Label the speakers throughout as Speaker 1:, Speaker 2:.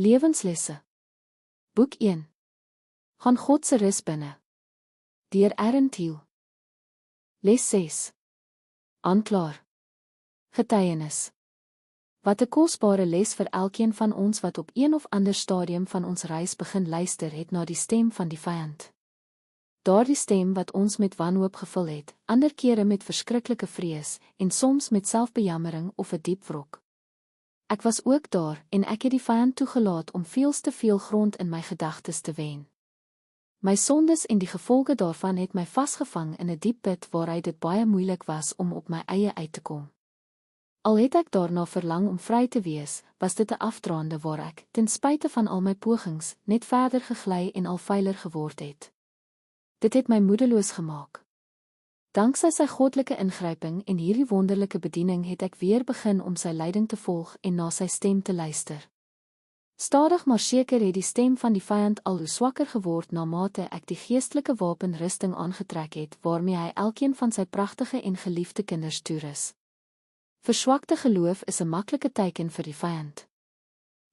Speaker 1: Lewenslesse. Boek 1. Gaan God se rus binne. Deur Aaron Thiel. Les 6. Aanklaer. Getuienis. Wat 'n kosbare les vir elkeen van ons wat op een of ander stadium van ons reis begin luister het na die stem van die vyand. Daardie stem wat ons met wanhoop gevul het, ander kere met verskriklike vrees en soms met selfbejammering of 'n diep wrok. Ek was ook daar en ek het die vyand toegelaat om veels te veel grond in my gedagtes te wen. My sondes en die gevolge daarvan het my vasgevang in 'n diep put waaruit dit baie moeilik was om op my eie uit te kom. Al het ek daarna verlang om vry te wees, was dit 'n afdraande waar ek, ten spyte van al my pogings, net verder gegly en al veiler geword het. Dit het my moedeloos gemaak. Danksy sy goddelike ingryping en hierdie wonderlike bediening het ek weer begin om sy leiding te volg en na sy stem te luister. Stadig maar seker het die stem van die vyand al hoe swakker geword na mate ek die geestelike wapenrusting aangetrek het waarmee hy elkeen van sy pragtige en geliefde kinders toerus. Verswakte geloof is 'n maklike teken vir die vyand.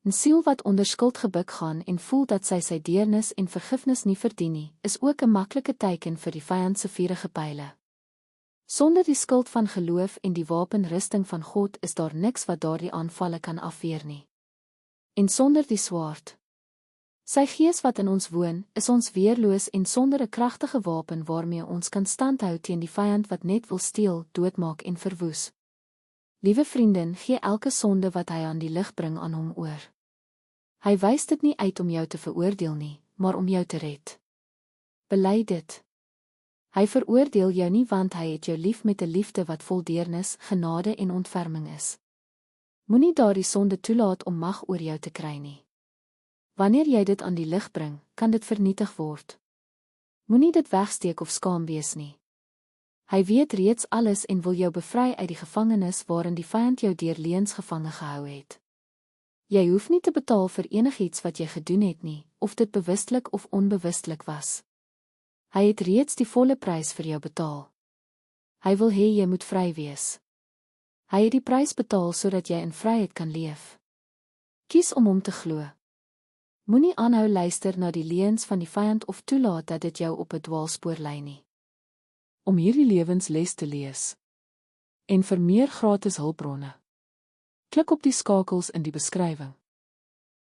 Speaker 1: 'n Siel wat onder skuld gebuk gaan en voel dat sy deernis en vergifnis nie verdien nie, is ook 'n maklike teken vir die vyand se vurige pyle. Sonder die skild van geloof en die wapenrusting van God is daar niks wat daardie aanvalle kan afweer nie. En sonder die swaard. Sy gees wat in ons woon, is ons weerloos en sonder 'n kragtige wapen waarmee ons kan standhou teen die vyand wat net wil steel, doodmaak en verwoes. Liewe vriendin, gee elke sonde wat hy aan die lig bring aan hom oor. Hy wys dit nie uit om jou te veroordeel nie, maar om jou te red. Bely dit. Hy veroordeel jou nie want hy het jou lief met 'n liefde wat vol deernis, genade en ontferming is. Moenie daardie sonde toelaat om mag oor jou te kry nie. Wanneer jy dit aan die lig bring, kan dit vernietig word. Moenie dit wegsteek of skaam wees nie. Hy weet reeds alles en wil jou bevry uit die gevangenis waarin die vyand jou deur leuns gevange gehou het. Jy hoef nie te betaal vir enigiets wat jy gedoen het nie, of dit bewustelik of onbewustelik was. Hy het reeds die volle prys vir jou betaal. Hy wil hê jy moet vry wees. Hy het die prys betaal sodat jy in vryheid kan leef. Kies om hom te glo. Moenie aanhou luister na die leuns van die vyand of toelaat dat dit jou op 'n dwaalspoor lei nie. Om hierdie lewensles te lees en vir meer gratis hulpbronne, klik op die skakels in die beskrywing.